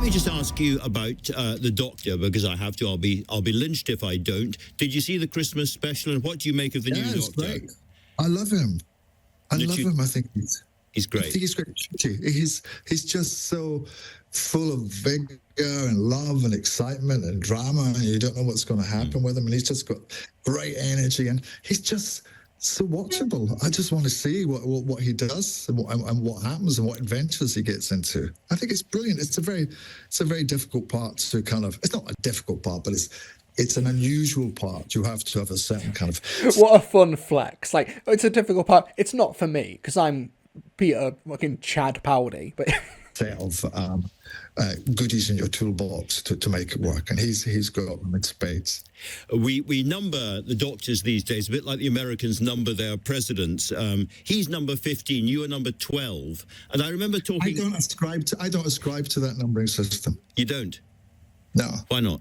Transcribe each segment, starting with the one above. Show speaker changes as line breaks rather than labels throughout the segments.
me just ask you about the Doctor, because I have to. I'll be lynched if I don't. Did you see the Christmas special, and what do you make of the new Doctor?
Great. I love him. I think
he's great.
I think he's great. He's just so full of vigor and love and excitement and drama, and you don't know what's going to happen with him. And he's just got great energy, and he's just so watchable. I just want to see what he does and what happens and what adventures he gets into. I think it's brilliant. It's a very difficult part to kind of. It's not a difficult part, but it's an unusual part. You have to have a certain kind of.
What a fun flex! Like, it's a difficult part. It's not for me because I'm Peter fucking Chad Powdy, but.
Set of goodies in your toolbox to make it work, and he's got them in spades.
We number the Doctors these days a bit like the Americans number their presidents. He's number 15, you are number 12, and I remember talking.
I don't ascribe to that numbering system.
You don't?
No.
Why not?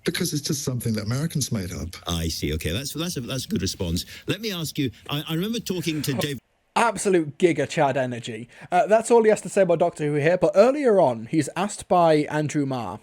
Because it's just something that Americans made up.
I see. Okay, that's a good response. Let me ask you. I remember talking to Dave.
Absolute Giga Chad energy. That's all he has to say about Doctor Who here. But earlier on, he's asked by Andrew Marr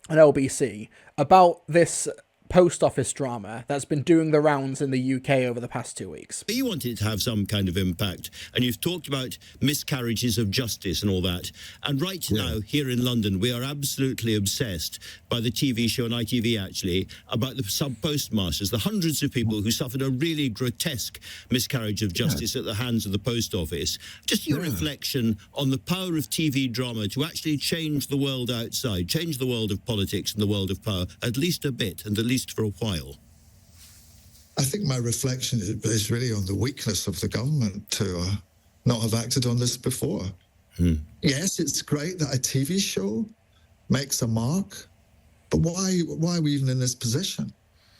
on LBC about this post office drama that's been doing the rounds in the UK over the past 2 weeks.
You wanted it to have some kind of impact, and you've talked about miscarriages of justice and all that. And right now, here in London, we are absolutely obsessed by the TV show on ITV, actually, about the sub-postmasters, the hundreds of people who suffered a really grotesque miscarriage of justice at the hands of the post office. Just your reflection on the power of TV drama to actually change the world outside, change the world of politics and the world of power, at least a bit, and at least for a while.
I think my reflection is really on the weakness of the government to not have acted on this before. Yes, it's great that a TV show makes a mark, but why are we even in this position?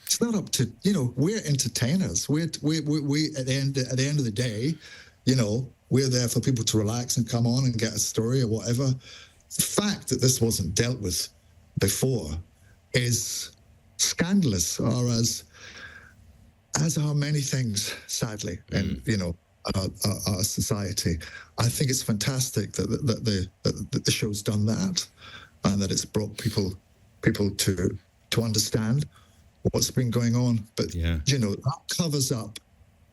It's not up to, we're entertainers. We at the end of the day, we're there for people to relax and come on and get a story or whatever. The fact that this wasn't dealt with before is scandalous, or as are many things, sadly, in our society. I think it's fantastic that the show's done that, and that it's brought people to understand what's been going on. But that covers up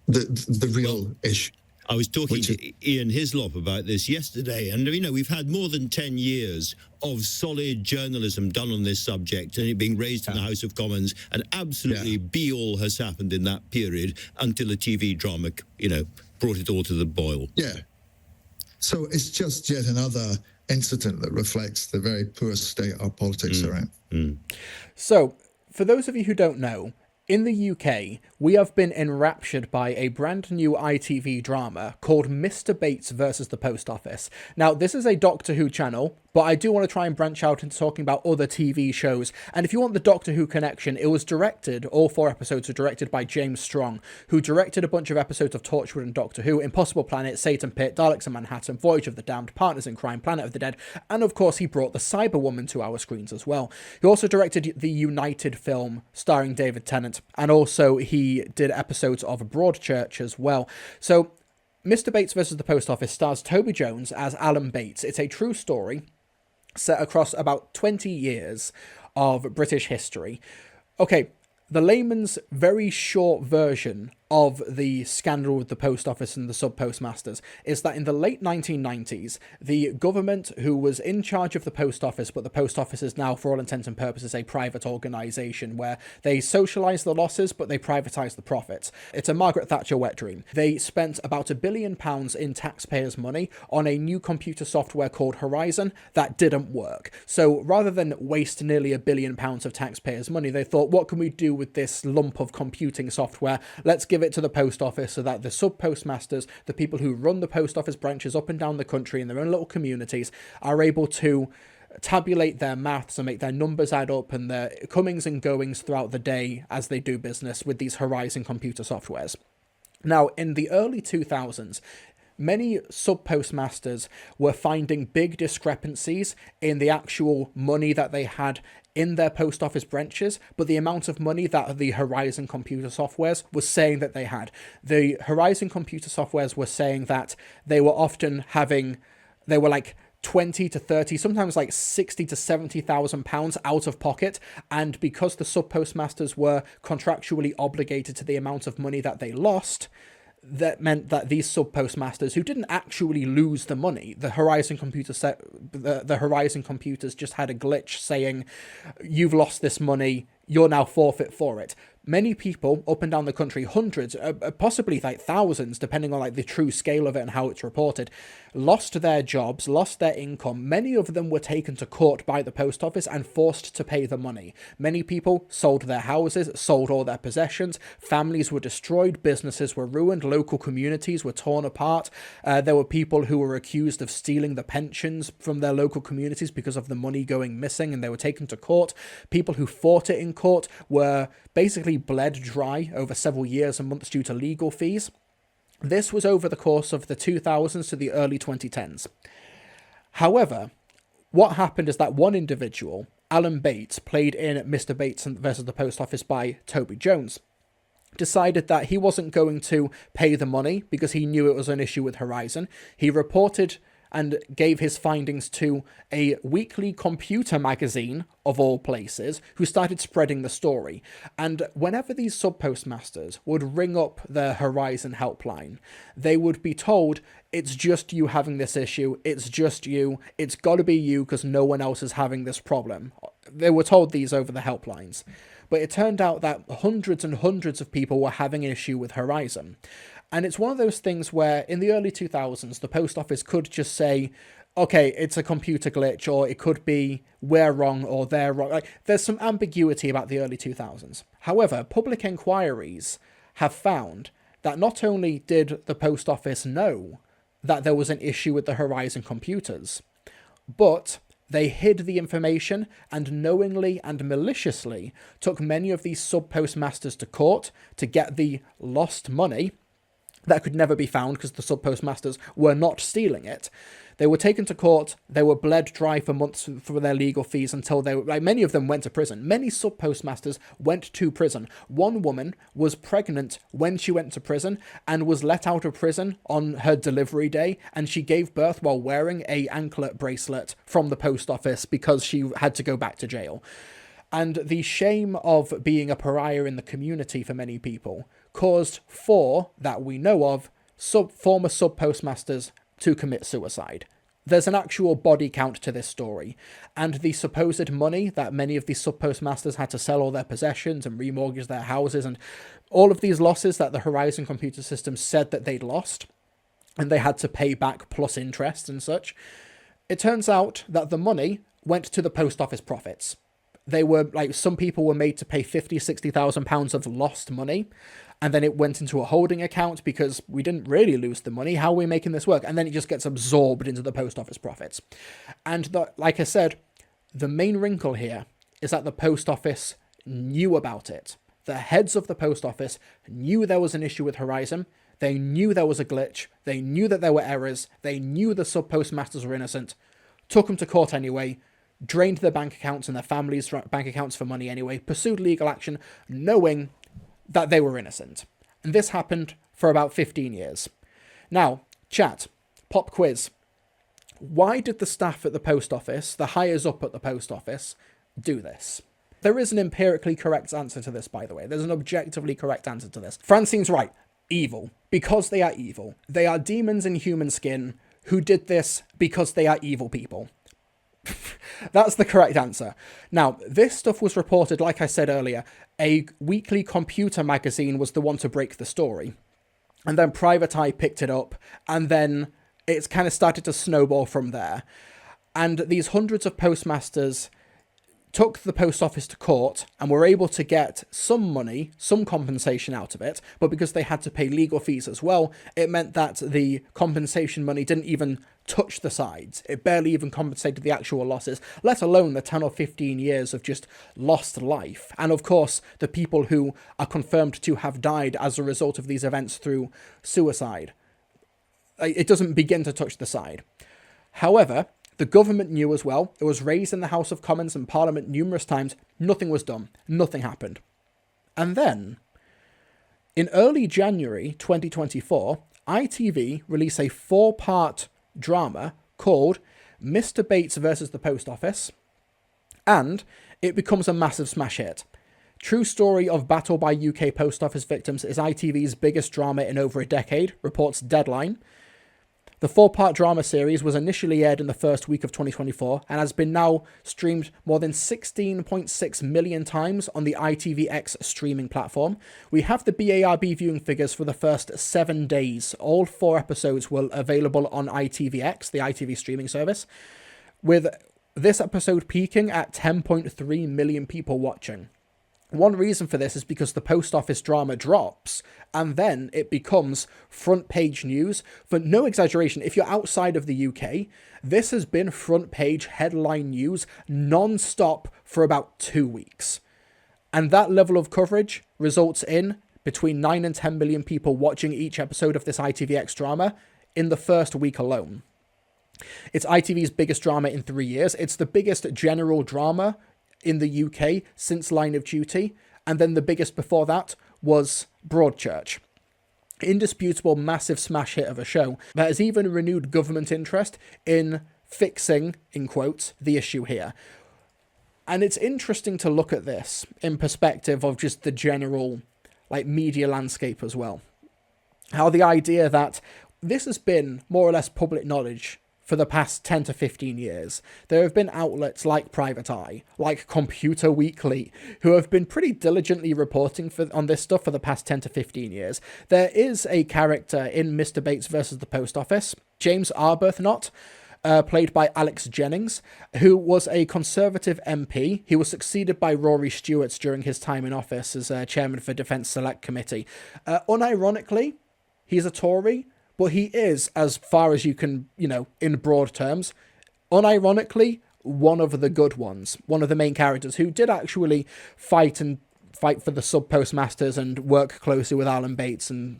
the real issue.
I was talking to Ian Hislop about this yesterday, and we've had more than 10 years of solid journalism done on this subject, and it being raised in the House of Commons, and absolutely be-all has happened in that period until a TV drama, brought it all to the boil.
Yeah. So it's just yet another incident that reflects the very poor state our politics are in.
So, for those of you who don't know, in the UK, we have been enraptured by a brand new ITV drama called Mr. Bates versus the Post Office. Now, this is a Doctor Who channel, but I do want to try and branch out into talking about other TV shows. And if you want the Doctor Who connection, it was directed, all 4 episodes were directed by James Strong, who directed a bunch of episodes of Torchwood and Doctor Who, Impossible Planet, Satan Pit, Daleks in Manhattan, Voyage of the Damned, Partners in Crime, Planet of the Dead, and of course he brought the Cyberwoman to our screens as well. He also directed the United film starring David Tennant, and also he did episodes of Broadchurch as well. So Mr. Bates versus the Post Office stars Toby Jones as Alan Bates. It's a true story set across about 20 years of British history. Okay, the layman's very short version of the scandal with the post office and the sub-postmasters is that in the late 1990s, the government, who was in charge of the post office, but the post office is now, for all intents and purposes, a private organisation where they socialise the losses, but they privatise the profits. It's a Margaret Thatcher wet dream. They spent about £1 billion in taxpayers' money on a new computer software called Horizon that didn't work. So rather than waste nearly £1 billion of taxpayers' money, they thought, what can we do with this lump of computing software? Let's give it to the post office so that the sub-postmasters, the people who run the post office branches up and down the country in their own little communities, are able to tabulate their maths and make their numbers add up and their comings and goings throughout the day as they do business with these Horizon computer softwares. Now, in the early 2000s, many sub-postmasters were finding big discrepancies in the actual money that they had in their post office branches, but the amount of money that the Horizon computer softwares was saying that they had. The Horizon computer softwares were saying that they were often having, they were like 20 to 30, sometimes like 60 to 70,000 pounds out of pocket. And because the sub postmasters were contractually obligated to the amount of money that they lost, that meant that these sub postmasters, who didn't actually lose the money, the Horizon computers just had a glitch saying, you've lost this money, you're now forfeit for it. Many people up and down the country, hundreds, possibly like thousands, depending on like the true scale of it and how it's reported, lost their jobs, lost their income. Many of them were taken to court by the post office and forced to pay the money. Many people sold their houses, sold all their possessions. Families were destroyed. Businesses were ruined. Local communities were torn apart. There were people who were accused of stealing the pensions from their local communities because of the money going missing, and they were taken to court. People who fought it in court were basically bled dry over several years and months due to legal fees. This was over the course of the 2000s to the early 2010s. However, what happened is that one individual, Alan Bates, played in Mr. Bates versus the Post Office by Toby Jones, decided that he wasn't going to pay the money because he knew it was an issue with Horizon. He reported and gave his findings to a weekly computer magazine, of all places, who started spreading the story. And whenever these sub-postmasters would ring up the Horizon helpline, they would be told, it's just you having this issue, it's just you, it's got to be you because no one else is having this problem. They were told these over the helplines. But it turned out that hundreds and hundreds of people were having an issue with Horizon. And it's one of those things where in the early 2000s, the post office could just say, okay, it's a computer glitch, or it could be we're wrong or they're wrong. Like, there's some ambiguity about the early 2000s. However, public inquiries have found that not only did the post office know that there was an issue with the Horizon computers, but they hid the information and knowingly and maliciously took many of these sub-postmasters to court to get the lost money that could never be found because the sub-postmasters were not stealing it. They were taken to court, they were bled dry for months for their legal fees until they were, like, many of them went to prison. Many sub-postmasters went to prison. One woman was pregnant when she went to prison and was let out of prison on her delivery day, and she gave birth while wearing a anklet bracelet from the post office because she had to go back to jail. And the shame of being a pariah in the community for many people caused 4, that we know of, former sub-postmasters to commit suicide. There's an actual body count to this story, and the supposed money that many of these sub-postmasters had to sell all their possessions and remortgage their houses, and all of these losses that the Horizon computer system said that they'd lost, and they had to pay back plus interest and such. It turns out that the money went to the post office profits. They were, like, some people were made to pay 50, 60,000 pounds of lost money, and then it went into a holding account because we didn't really lose the money. How are we making this work? And then it just gets absorbed into the post office profits. And like I said, the main wrinkle here is that the post office knew about it. The heads of the post office knew there was an issue with Horizon. They knew there was a glitch. They knew that there were errors. They knew the sub-postmasters were innocent. Took them to court anyway. Drained their bank accounts and their families' bank accounts for money anyway. Pursued legal action, knowing that they were innocent. And this happened for about 15 years. Now, chat, pop quiz. Why did the staff at the post office, the hires up at the post office, do this? There is an empirically correct answer to this, by the way. There's an objectively correct answer to this. Francine's right. Evil. Because they are evil. They are demons in human skin who did this because they are evil people. That's the correct answer. Now, this stuff was reported, like I said earlier, a weekly computer magazine was the one to break the story. And then Private Eye picked it up, and then it's kind of started to snowball from there. And these hundreds of postmasters took the post office to court and were able to get some money, some compensation out of it, but because they had to pay legal fees as well, it meant that the compensation money didn't even touch the sides. It barely even compensated the actual losses, let alone the 10 or 15 years of just lost life. And of course, the people who are confirmed to have died as a result of these events through suicide. It doesn't begin to touch the side. However, the government knew as well. It was raised in the House of Commons and Parliament numerous times. Nothing was done. Nothing happened. And then, in early January 2024, ITV released a 4-part drama called Mr. Bates versus the Post Office, and it becomes a massive smash hit. True story of battle by UK post office victims is ITV's biggest drama in over a decade, reports Deadline. The 4-part drama series was initially aired in the first week of 2024 and has been now streamed more than 16.6 million times on the ITVX streaming platform. We have the BARB viewing figures for the first 7 days. All 4 episodes were available on ITVX, the ITV streaming service, with this episode peaking at 10.3 million people watching. One reason for this is because the post office drama drops and then it becomes front page news. For no exaggeration, if you're outside of the UK, this has been front page headline news non-stop for about 2 weeks. And that level of coverage results in between 9 and 10 million people watching each episode of this ITVX drama in the first week alone. It's ITV's biggest drama in 3 years. It's the biggest general drama in the UK since Line of Duty, and then the biggest before that was Broadchurch. Indisputable massive smash hit of a show that has even renewed government interest in fixing, in quotes, the issue here. And it's interesting to look at this in perspective of just the general media landscape as well. How the idea that this has been more or less public knowledge for the past 10 to 15 years. There have been outlets like Private Eye, like Computer Weekly, who have been pretty diligently reporting on this stuff for the past 10 to 15 years. There is a character in Mr. Bates versus the Post Office, James Arbuthnot, played by Alex Jennings, who was a Conservative MP. He was succeeded by Rory Stewart during his time in office as chairman for Defence Select Committee. Unironically, he's a Tory, but he is, as far as you can, in broad terms, unironically, one of the good ones, one of the main characters who did actually fight for the sub-postmasters and work closely with Alan Bates and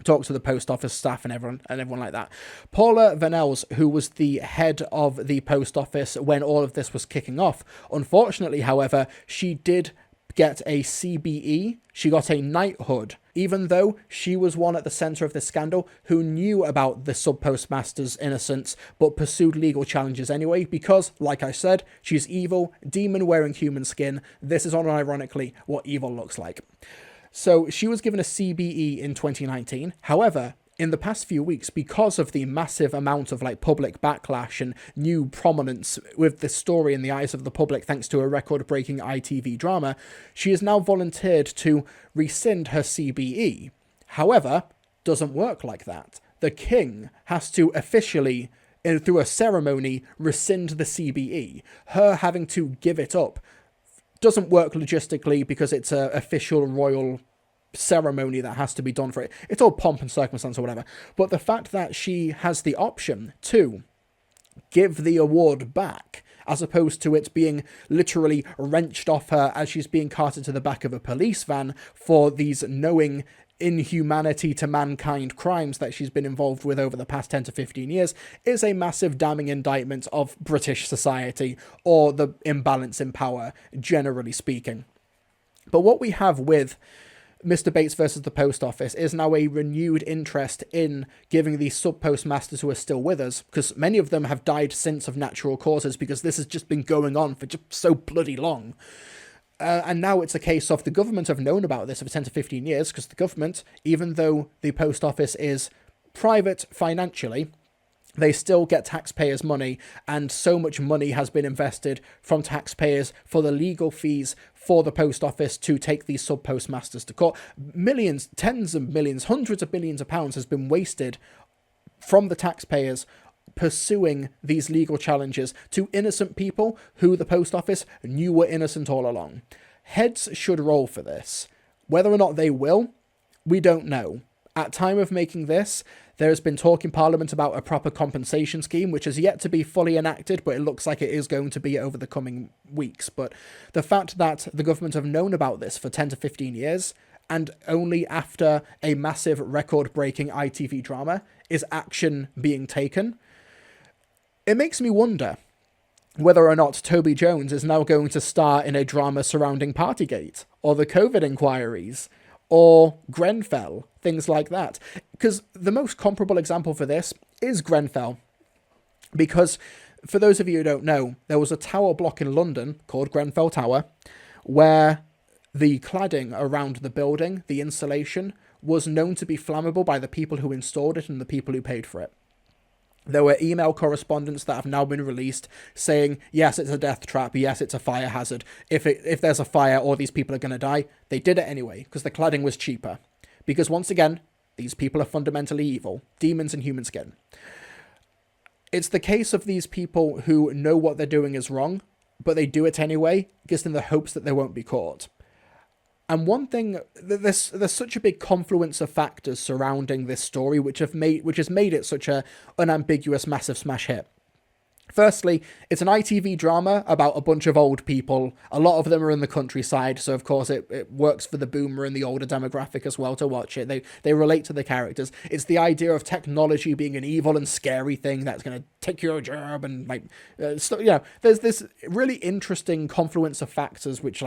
talk to the post office staff and everyone like that. Paula Vanells, who was the head of the post office when all of this was kicking off. Unfortunately, however, she did get a CBE. She got a knighthood, even though she was one at the centre of this scandal who knew about the sub-postmaster's innocence but pursued legal challenges anyway because, like I said, she's evil, demon wearing human skin. This is unironically what evil looks like. So she was given a CBE in 2019. However, in the past few weeks, because of the massive amount of public backlash and new prominence with this story in the eyes of the public thanks to a record-breaking ITV drama, she has now volunteered to rescind her CBE. However, doesn't work like that. The king has to officially, through a ceremony, rescind the CBE. Her having to give it up doesn't work logistically because it's an official royal ceremony that has to be done for it. It's all pomp and circumstance or whatever. But the fact that she has the option to give the award back, as opposed to it being literally wrenched off her as she's being carted to the back of a police van for these knowing inhumanity to mankind crimes that she's been involved with over the past 10 to 15 years, is a massive damning indictment of British society or the imbalance in power, generally speaking. But what we have with Mr. Bates versus the Post Office is now a renewed interest in giving these sub-postmasters who are still with us, because many of them have died since of natural causes because this has just been going on for just so bloody long. And now it's a case of the government have known about this for 10 to 15 years because the government, even though the post office is private financially, they still get taxpayers' money, and so much money has been invested from taxpayers for the legal fees for the post office to take these sub-postmasters to court. Millions, tens of millions, hundreds of millions of pounds has been wasted from the taxpayers pursuing these legal challenges to innocent people who the post office knew were innocent all along. Heads should roll for this. Whether or not they will, we don't know. At time of making this, there has been talk in Parliament about a proper compensation scheme, which has yet to be fully enacted, but it looks like it is going to be over the coming weeks. But the fact that the government have known about this for 10 to 15 years, and only after a massive record-breaking ITV drama is action being taken, it makes me wonder whether or not Toby Jones is now going to star in a drama surrounding Partygate, or the COVID inquiries, or Grenfell, things like that. Because the most comparable example for this is Grenfell. Because For those of you who don't know, there was a tower block in London called Grenfell Tower where the cladding around the building, the insulation, was known to be flammable by the people who installed it and the people who paid for it. There were email correspondence that have now been released saying, yes, it's a death trap, yes, it's a fire hazard. If there's a fire or these people are going to die, they did it anyway because the cladding was cheaper. Because once again, these people are fundamentally evil, demons in human skin. It's the case of these people who know what they're doing is wrong, but they do it anyway, just in the hopes that they won't be caught. And one thing, there's such a big confluence of factors surrounding this story which has made it such a unambiguous massive smash hit. Firstly, it's an ITV drama about a bunch of old people. A lot of them are in the countryside, so of course it works for the boomer and the older demographic as well to watch it. They relate to the characters. It's the idea of technology being an evil and scary thing that's going to take your job and there's this really interesting confluence of factors which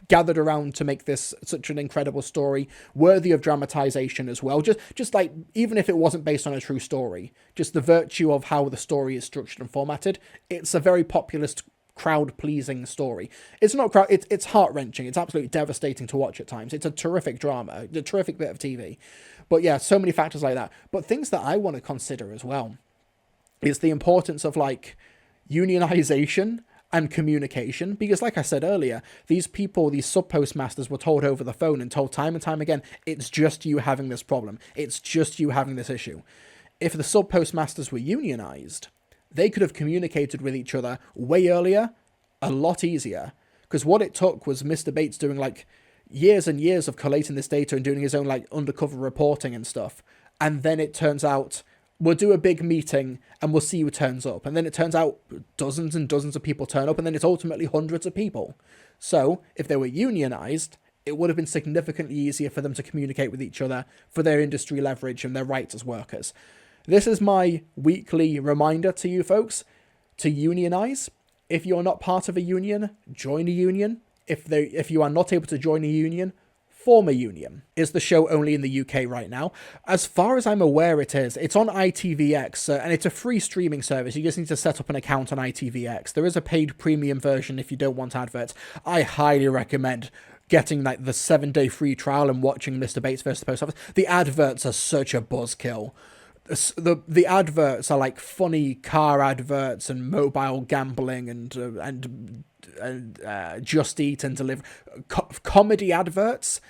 gathered around to make this such an incredible story, worthy of dramatization as well. Just like, even if it wasn't based on a true story, just the virtue of how the story is structured and formatted, it's a very populist, crowd-pleasing story. It's not it's heart-wrenching. It's absolutely devastating to watch at times. It's a terrific drama, a terrific bit of TV. But yeah, so many factors like that. But things that I want to consider as well is the importance of unionization and communication, because like I said earlier, these people, these sub-postmasters were told over the phone and told time and time again, it's just you having this problem. It's just you having this issue. If the sub-postmasters were unionized, they could have communicated with each other way earlier, a lot easier, because what it took was Mr. Bates doing years and years of collating this data and doing his own undercover reporting and stuff. And then it turns out, we'll do a big meeting and we'll see who turns up. And then it turns out dozens and dozens of people turn up, and then it's ultimately hundreds of people. So if they were unionized, it would have been significantly easier for them to communicate with each other for their industry leverage and their rights as workers. This is my weekly reminder to you folks to unionize. If you're not part of a union, join a union. If you are not able to join a union, form a union. Is the show only in the UK right now? As far as I'm aware, it is. It's on ITVX, and it's a free streaming service. You just need to set up an account on ITVX. There is a paid premium version if you don't want adverts. I highly recommend getting the 7-day free trial and watching Mr. Bates vs. the Post Office. The adverts are such a buzzkill. The adverts are funny car adverts and mobile gambling and Just Eat and deliver comedy adverts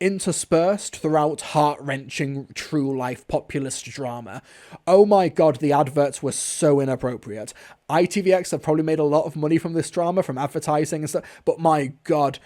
interspersed throughout heart-wrenching true-life populist drama. Oh my god, the adverts were so inappropriate. ITVX have probably made a lot of money from this drama, from advertising and stuff, but my god,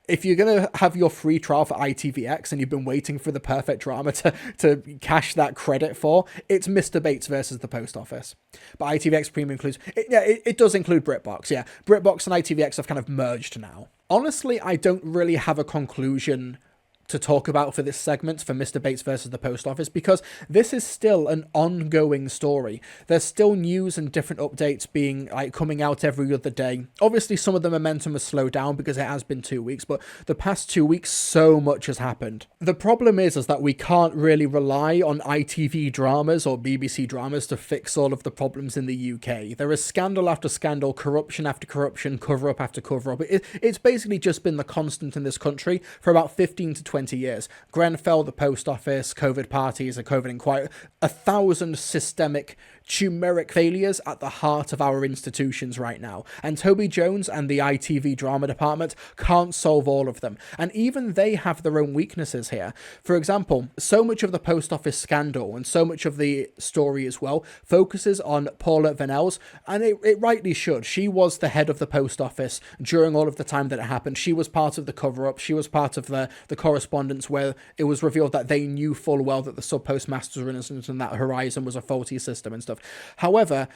if you're going to have your free trial for ITVX and you've been waiting for the perfect drama to cash that credit for, it's Mr. Bates versus the Post Office. But ITVX Premium includes... It does include BritBox, yeah. BritBox and ITVX have kind of merged now. Honestly, I don't really have a conclusion to talk about for this segment for Mr. Bates versus the Post Office, because this is still an ongoing story. There's still news and different updates being coming out every other day. Obviously some of the momentum has slowed down because it has been 2 weeks, but the past 2 weeks so much has happened. The problem is that we can't really rely on ITV dramas or BBC dramas to fix all of the problems in the UK. There is scandal after scandal, corruption after corruption, cover-up after cover-up. It's basically just been the constant in this country for about 15 to 20 years. Grenfell, the Post Office, COVID parties, a COVID inquiry, 1,000 systemic turmeric failures at the heart of our institutions right now. And Toby Jones and the ITV drama department can't solve all of them. And even they have their own weaknesses here. For example, so much of the Post Office scandal and so much of the story as well focuses on Paula Vanells, and it rightly should. She was the head of the Post Office during all of the time that it happened. She was part of the cover-up. She was part of the correspondence where it was revealed that they knew full well that the sub-postmasters were innocent and that Horizon was a faulty system and stuff. However,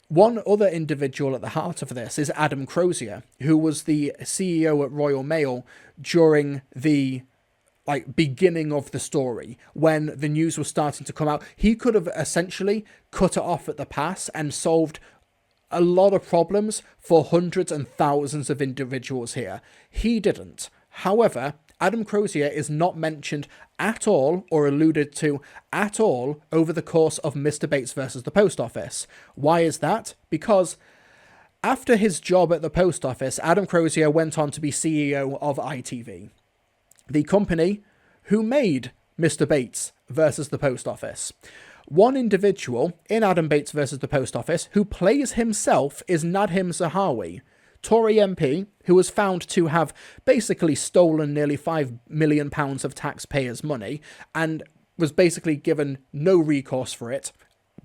one other individual at the heart of this is Adam Crozier, who was the CEO at Royal Mail during the beginning of the story, when the news was starting to come out. He could have essentially cut it off at the pass and solved a lot of problems for hundreds and thousands of individuals here. He didn't. However, Adam Crozier is not mentioned at all or alluded to at all over the course of Mr. Bates versus the Post Office. Why is that? Because after his job at the post office, Adam Crozier went on to be CEO of ITV, the company who made Mr. Bates versus the Post Office. One individual in Adam Bates versus the Post Office who plays himself is Nadhim Zahawi, Tory MP, who was found to have basically stolen nearly £5 million of taxpayers' money and was basically given no recourse for it.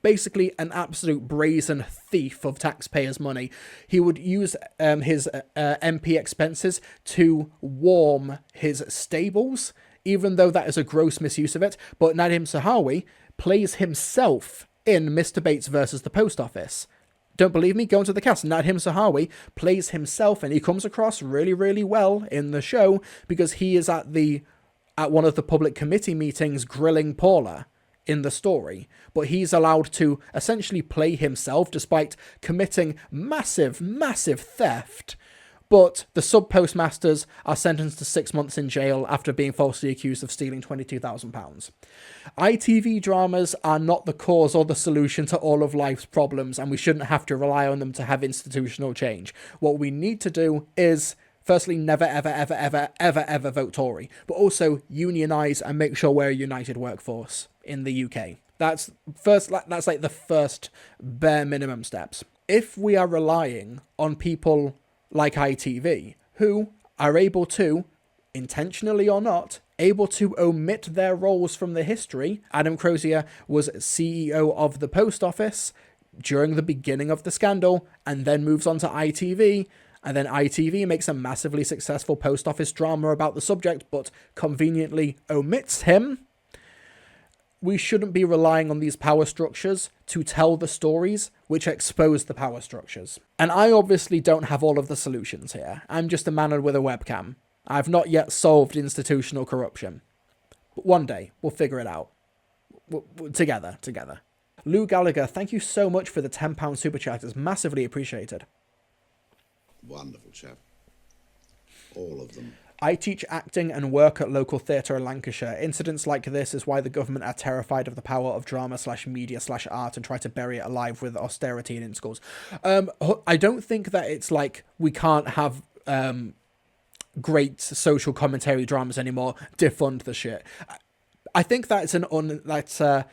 Basically an absolute brazen thief of taxpayers' money. He would use his MP expenses to warm his stables, even though that is a gross misuse of it. But Nadhim Zahawi plays himself in Mr. Bates versus the Post Office. Don't believe me? Go into the cast. Nadhim Zahawi plays himself, and he comes across really, really well in the show because he is at one of the public committee meetings grilling Paula in the story, but he's allowed to essentially play himself despite committing massive theft. But the sub-postmasters are sentenced to 6 months in jail after being falsely accused of stealing £22,000. ITV dramas are not the cause or the solution to all of life's problems, and we shouldn't have to rely on them to have institutional change. What we need to do is, firstly, never, ever vote Tory, but also unionise and make sure we're a united workforce in the UK. That's like the first bare minimum steps. If we are relying on people like ITV, who are able to, intentionally or not, able to omit their roles from the history. Adam Crozier was CEO of the Post Office during the beginning of the scandal, and then moves on to ITV, and then ITV makes a massively successful Post Office drama about the subject, but conveniently omits him. We shouldn't be relying on these power structures to tell the stories which expose the power structures. And I obviously don't have all of the solutions here. I'm just a man with a webcam. I've not yet solved institutional corruption. But one day, we'll figure it out. Together. Lou Gallagher, thank you so much for the £10 super chat. It's massively appreciated.
Wonderful chap. All of them.
I teach acting and work at local theatre in Lancashire. Incidents like this is why the government are terrified of the power of drama/media/art and try to bury it alive with austerity in schools. I don't think that it's like we can't have great social commentary dramas anymore. Defund the shit. I think that's a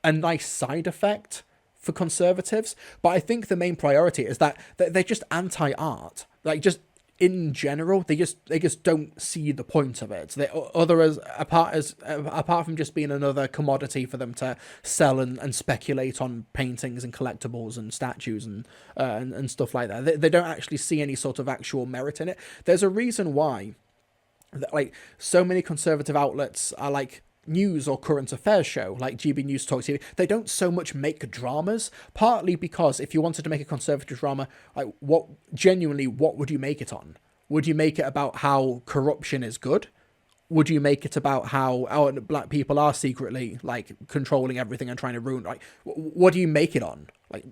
nice side effect for conservatives, but I think the main priority is that they're just anti-art. Like, just in general, they just don't see the point of it. Apart from just being another commodity for them to sell and speculate on paintings and collectibles and statues and stuff like that. They don't actually see any sort of actual merit in it. There's a reason why, like, so many conservative outlets are like news or current affairs show, like GB News Talk TV. They don't so much make dramas, partly because if you wanted to make a conservative drama, like, what would you make it on? Would you make it about how corruption is good? Would you make it about how black people are secretly like controlling everything and trying to ruin? Like, what do you make it on? Like,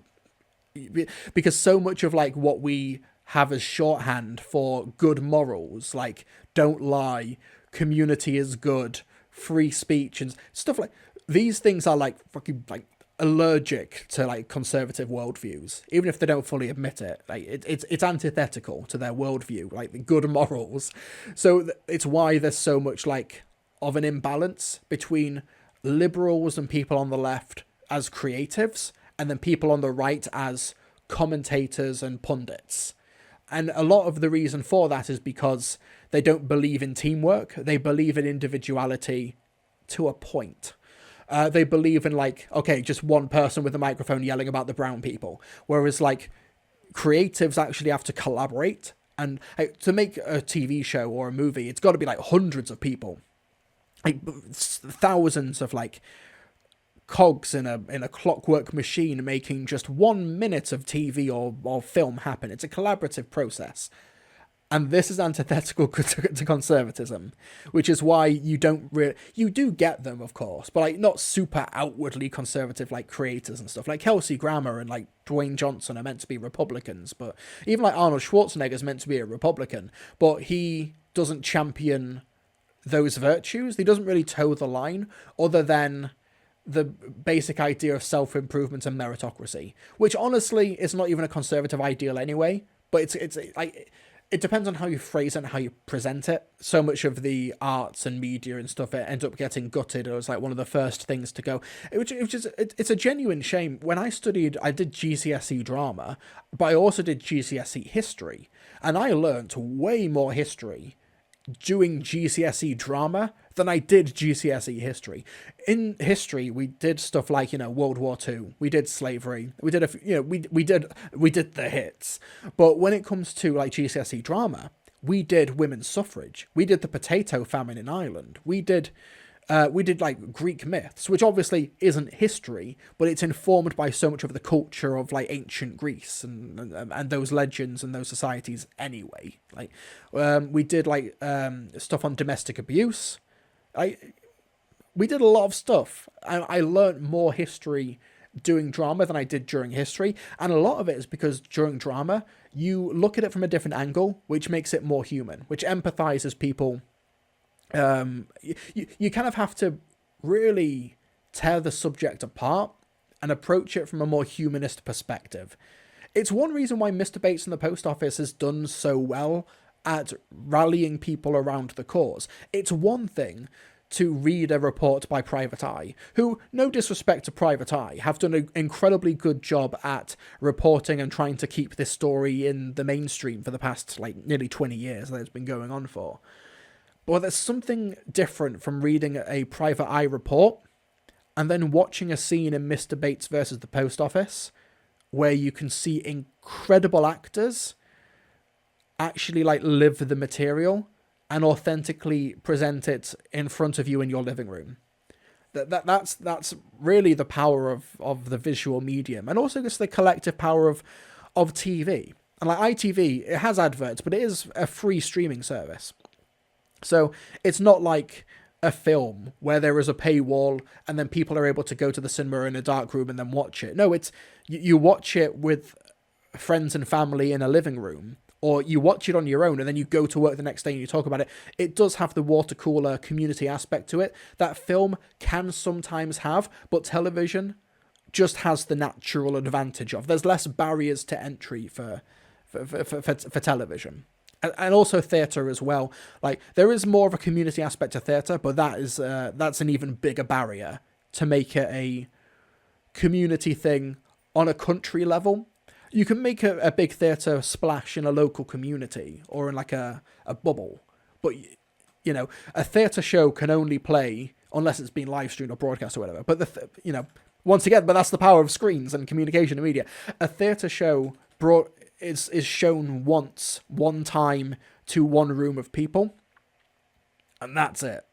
because so much of like what we have as shorthand for good morals, like don't lie, community is good, free speech and stuff like these things are like fucking like allergic to like conservative worldviews, even if they don't fully admit it. Like it's antithetical to their worldview, like the good morals. So it's why there's so much like of an imbalance between liberals and people on the left as creatives, and then people on the right as commentators and pundits. And a lot of the reason for that is because they don't believe in teamwork. They believe in individuality to a point. They believe in like, okay, just one person with a microphone yelling about the brown people. Whereas like creatives actually have to collaborate. And to make a TV show or a movie, it's got to be like hundreds of people. Like thousands of like cogs in a clockwork machine making just 1 minute of TV or film happen. It's a collaborative process. And this is antithetical to conservatism, which is why you do get them, of course, but like not super outwardly conservative like creators and stuff. Like Kelsey Grammer and like Dwayne Johnson are meant to be Republicans, but even like Arnold Schwarzenegger is meant to be a Republican, but he doesn't champion those virtues. He doesn't really toe the line, other than the basic idea of self-improvement and meritocracy, which honestly is not even a conservative ideal anyway, but it's like, it depends on how you phrase it and how you present it. So much of the arts and media and stuff, it ends up getting gutted. It was like one of the first things to go, it's a genuine shame. When I studied, I did GCSE drama, but I also did GCSE history, and I learnt way more history doing GCSE drama than I did GCSE history. In history, we did stuff like, World War II, we did slavery, we did we did the hits. But when it comes to like GCSE drama, we did women's suffrage, we did the potato famine in Ireland, we did like Greek myths, which obviously isn't history, but it's informed by so much of the culture of like ancient Greece and those legends and those societies anyway. Like, we did like stuff on domestic abuse. We did a lot of stuff. I learned more history doing drama than I did during history, and a lot of it is because during drama you look at it from a different angle, which makes it more human, which empathizes people. You kind of have to really tear the subject apart and approach it from a more humanist perspective. It's one reason why Mr. Bates and the Post Office has done so well at rallying people around the cause. It's one thing to read a report by Private Eye, who, no disrespect to Private Eye, have done an incredibly good job at reporting and trying to keep this story in the mainstream for the past like nearly 20 years that it's been going on for. But there's something different from reading a Private Eye report and then watching a scene in Mr. Bates versus the Post Office where you can see incredible actors actually like live the material and authentically present it in front of you in your living room. That's really the power of the visual medium, and also just the collective power of TV. And like ITV, it has adverts, but it is a free streaming service. So it's not like a film where there is a paywall and then people are able to go to the cinema in a dark room and then watch it. No, it's you watch it with friends and family in a living room, or you watch it on your own and then you go to work the next day and you talk about it. It does have the water cooler community aspect to it that film can sometimes have, but television just has the natural advantage of. There's less barriers to entry for television. And also theatre as well. Like, there is more of a community aspect to theatre, but that's an even bigger barrier to make it a community thing on a country level. You can make a big theatre splash in a local community or in like a bubble, but a theatre show can only play unless it's been live streamed or broadcast or whatever. But once again, but that's the power of screens and communication and media. A theatre show is shown one time to one room of people, and that's it.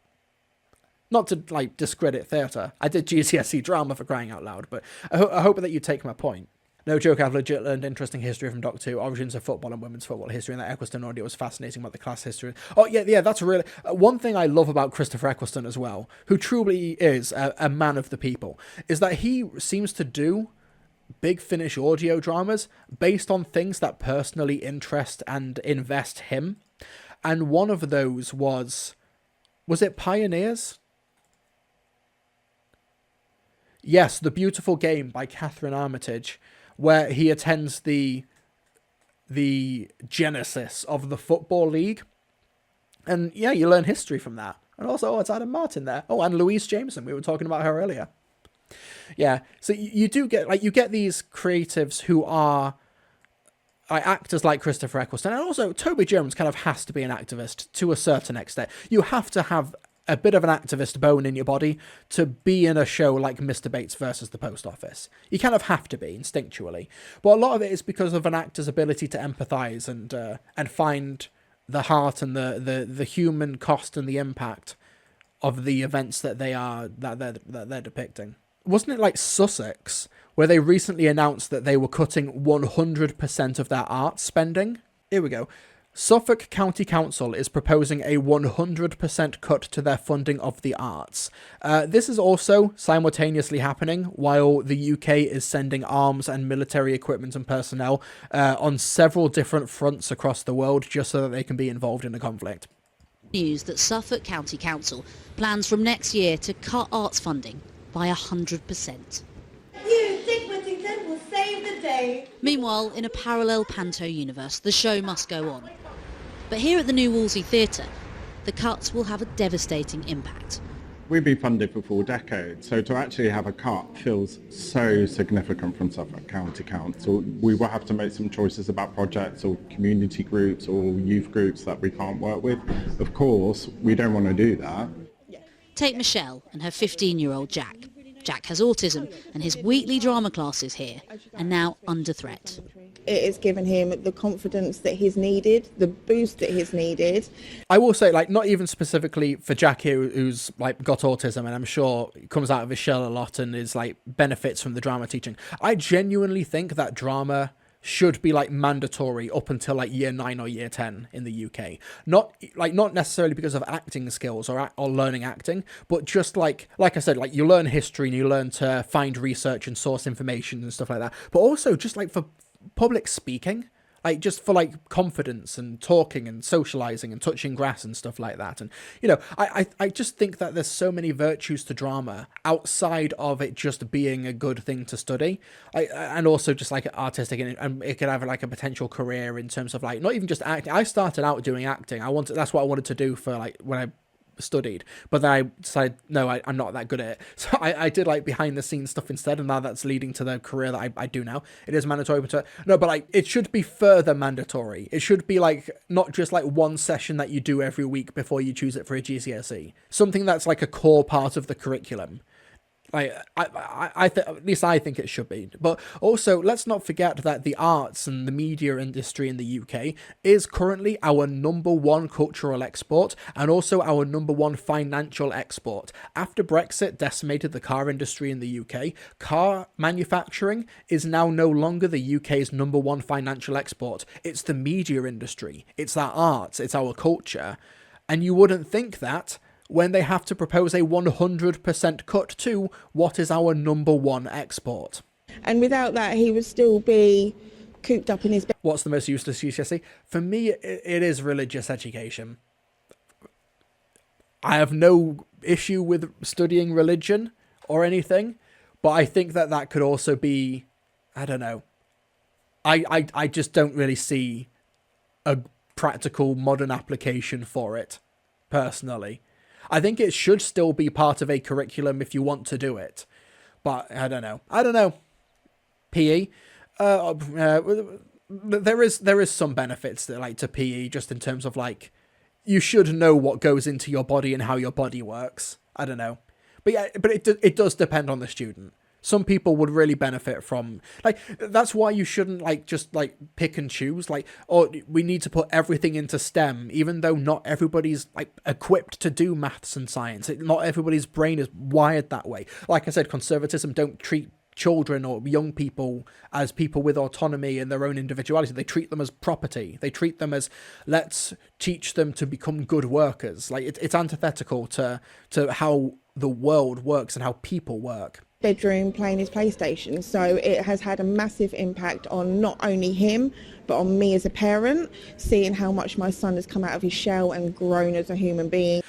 Not to like discredit theatre. I did GCSE drama, for crying out loud, but I hope that you take my point. No joke, I've legit learned interesting history from Doc 2, origins of football and women's football history, and that Eccleston audio was fascinating about the class history. Oh, yeah, that's really... one thing I love about Christopher Eccleston as well, who truly is a man of the people, is that he seems to do Big Finish audio dramas based on things that personally interest and invest him. And one of those was it Pioneers? Yes, The Beautiful Game by Catherine Armitage, where he attends the genesis of the Football League. And yeah, you learn history from that. And also, it's Adam Martin there. Oh, and Louise Jameson. We were talking about her earlier. Yeah, so you do get these creatives who are actors like Christopher Eccleston, and also Toby Jones kind of has to be an activist to a certain extent. You have to have a bit of an activist bone in your body to be in a show like Mr. Bates versus the Post Office. You kind of have to be instinctually, but a lot of it is because of an actor's ability to empathize and find the heart and the human cost and the impact of the events that they're depicting. Wasn't it like Sussex, where they recently announced that they were cutting 100% of their art spending? Here we go. Suffolk County Council is proposing a 100% cut to their funding of the arts. This is also simultaneously happening while the UK is sending arms and military equipment and personnel on several different fronts across the world just so that they can be involved in the conflict.
News that Suffolk County Council plans from next year to cut arts funding by 100%.
You, Dick Whittington, will save the day.
Meanwhile, in a parallel panto universe, the show must go on. But here at the New Wolsey Theatre, the cuts will have a devastating impact.
We've been funded for 4 decades, so to actually have a cut feels so significant from Suffolk County Council. We will have to make some choices about projects or community groups or youth groups that we can't work with. Of course, we don't want to do that.
Take Michelle and her 15-year-old Jack. Jack has autism and his weekly drama classes here are now under threat.
It has given him the confidence that he's needed, the boost that he's needed.
I will say, like, not even specifically for Jack here, who's like got autism, and I'm sure comes out of his shell a lot and is like benefits from the drama teaching. I genuinely think that drama should be like mandatory up until like year 9 or year 10 in the UK. Not necessarily because of acting skills or learning acting, but just like I said, like you learn history and you learn to find research and source information and stuff like that. But also just like for public speaking, like just for like confidence and talking and socializing and touching grass and stuff like that. And I just think that there's so many virtues to drama outside of it just being a good thing to study, and also just like artistic, and it could have like a potential career in terms of like not even just acting. I started out doing acting. That's what I wanted to do for like when I studied, but then I decided no, I'm not that good at it, so I did like behind the scenes stuff instead, and now that's leading to the career that I do now. It is mandatory, but like it should be further mandatory. It should be like not just like one session that you do every week before you choose it for a GCSE, something that's like a core part of the curriculum. Like at least I think it should be. But also, let's not forget that the arts and the media industry in the UK is currently our #1 cultural export and also our #1 financial export. After Brexit decimated the car industry in the UK, car manufacturing is now no longer the UK's #1 financial export. It's the media industry. It's our arts. It's our culture. And you wouldn't think that when they have to propose a 100% cut to what is our #1 export.
And without that, he would still be cooped up in his bed.
What's the most useless GCSE? For me, it is religious education. I have no issue with studying religion or anything, but I think that could also be, I don't know. I just don't really see a practical modern application for it, personally. I think it should still be part of a curriculum if you want to do it. But I don't know. PE. There is some benefits to PE just in terms of like you should know what goes into your body and how your body works. I don't know. But yeah, but it does depend on the student. Some people would really benefit from that's why you shouldn't just pick and choose we need to put everything into STEM, even though not everybody's equipped to do maths and science. Not everybody's brain is wired that way. Like I said, conservatism don't treat children or young people as people with autonomy and their own individuality. They treat them as property. They treat them as let's teach them to become good workers. It's antithetical to how the world works and how people work.
Bedroom playing his PlayStation, so it has had a massive impact on not only him but on me as a parent, seeing how much my son has come out of his shell and grown as a human being.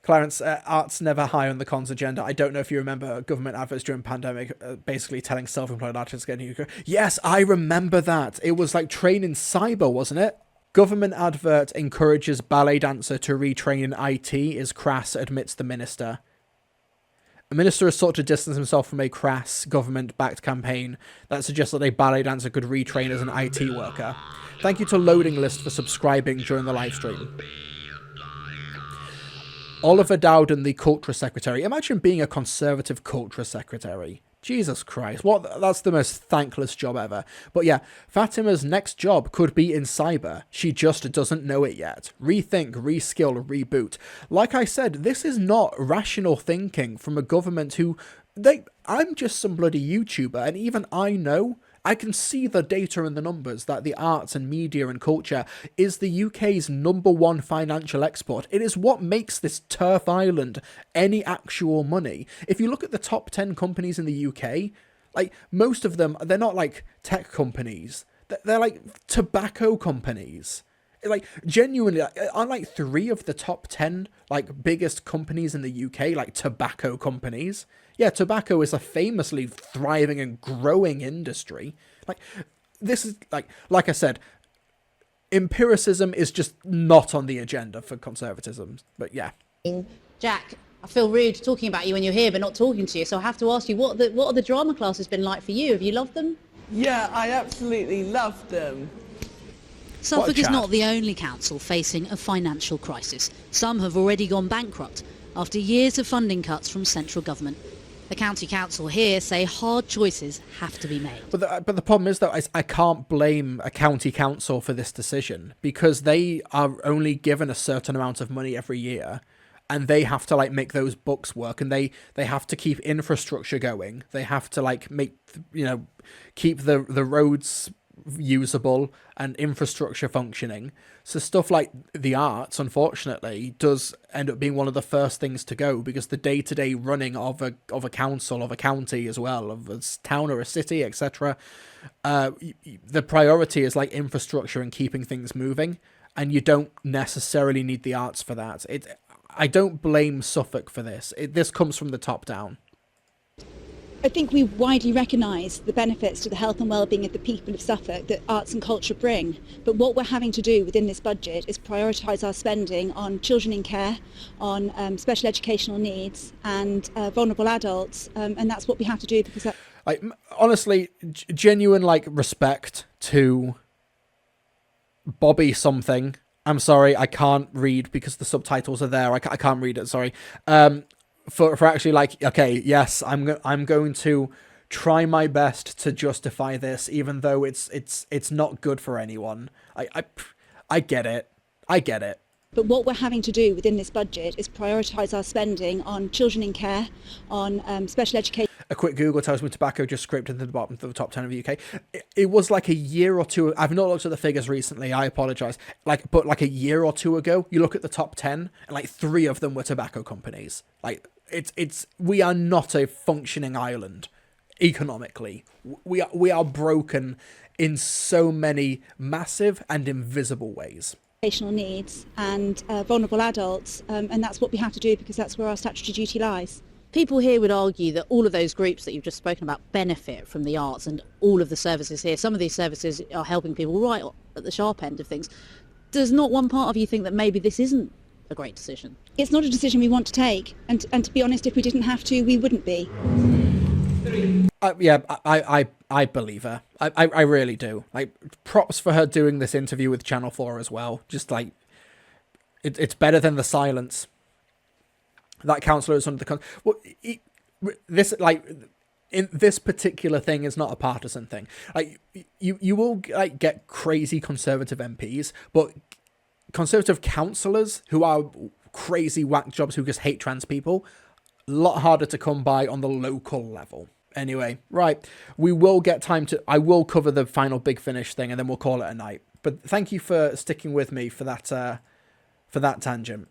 Clarence, art's never high on the cons agenda. I don't know if you remember government adverts during pandemic basically telling self-employed artists getting new. Yes, I remember that. It was like train in cyber, wasn't it? Government advert encourages ballet dancer to retrain in IT is crass, admits the minister. The minister has sought to distance himself from a crass government-backed campaign that suggests that a ballet dancer could retrain as an IT worker. Thank you to Loading List for subscribing during the live stream. Oliver Dowden, the Culture Secretary. Imagine being a Conservative Culture Secretary. Jesus Christ, that's the most thankless job ever. But yeah, Fatima's next job could be in cyber. She just doesn't know it yet. Rethink, reskill, reboot. Like I said, this is not rational thinking from a government I'm just some bloody YouTuber, and even I can see the data and the numbers that the arts and media and culture is the UK's #1 financial export. It is what makes this turf island any actual money. If you look at the top 10 companies in the UK, most of them, they're not tech companies. They're tobacco companies. like genuinely, aren't like 3 of the top 10 like biggest companies in the UK like tobacco companies? Yeah, tobacco is a famously thriving and growing industry. Like, this is like I said, empiricism is just not on the agenda for conservatism. But yeah.
Jack, I feel rude talking about you when you're here but not talking to you, so I have to ask you, what are the drama classes been like for you? Have you loved them?
Yeah, I absolutely loved them.
Suffolk is not the only council facing a financial crisis. Some have already gone bankrupt after years of funding cuts from central government. The county council here say hard choices have to be made.
But the problem is that I can't blame a county council for this decision, because they are only given a certain amount of money every year, and they have to like make those books work, and they have to keep infrastructure going. They have to like make, you know, keep the roads usable and infrastructure functioning. So stuff like the arts, unfortunately, does end up being one of the first things to go, because the day-to-day running of a council, of a county as well, of a town or a city, etc., the priority is like infrastructure and keeping things moving, and you don't necessarily need the arts for that. I don't blame Suffolk for this. This comes from the top down.
I think we widely recognise the benefits to the health and well-being of the people of Suffolk that arts and culture bring. But what we're having to do within this budget is prioritise our spending on children in care, on special educational needs and vulnerable adults. And that's what we have to do, because that...
Like, honestly, genuine like respect to Bobby something. I'm sorry, I can't read because the subtitles are there. I can't read it, sorry. For actually like, okay, yes, I'm going to try my best to justify this, even though it's not good for anyone. I get it. I get it.
But what we're having to do within this budget is prioritise our spending on children in care, on special education.
A quick Google tells me tobacco just scraped into the bottom of the top 10 of the UK. It was like a year or two. I've not looked at the figures recently. I apologise. But like a year or two ago, you look at the top 10, and like 3 of them were tobacco companies. Like we are not a functioning island economically. We are broken in so many massive and invisible ways.
Needs and vulnerable adults, and that's what we have to do, because that's where our statutory duty lies.
People here would argue that all of those groups that you've just spoken about benefit from the arts and all of the services here. Some of these services are helping people right at the sharp end of things. Does not one part of you think that maybe this isn't a great decision?
It's not a decision we want to take, and to be honest, if we didn't have to, we wouldn't be.
Yeah, I believe her. I really do. Like, props for her doing this interview with Channel 4 as well. Just like, it's better than the silence. That councillor is under the this like in this particular thing is not a partisan thing. Like you will like get crazy conservative MPs, but conservative councillors who are crazy whack jobs who just hate trans people, a lot harder to come by on the local level. Anyway, right, we will get time to... I will cover the final Big Finish thing, and then we'll call it a night. But thank you for sticking with me for that tangent.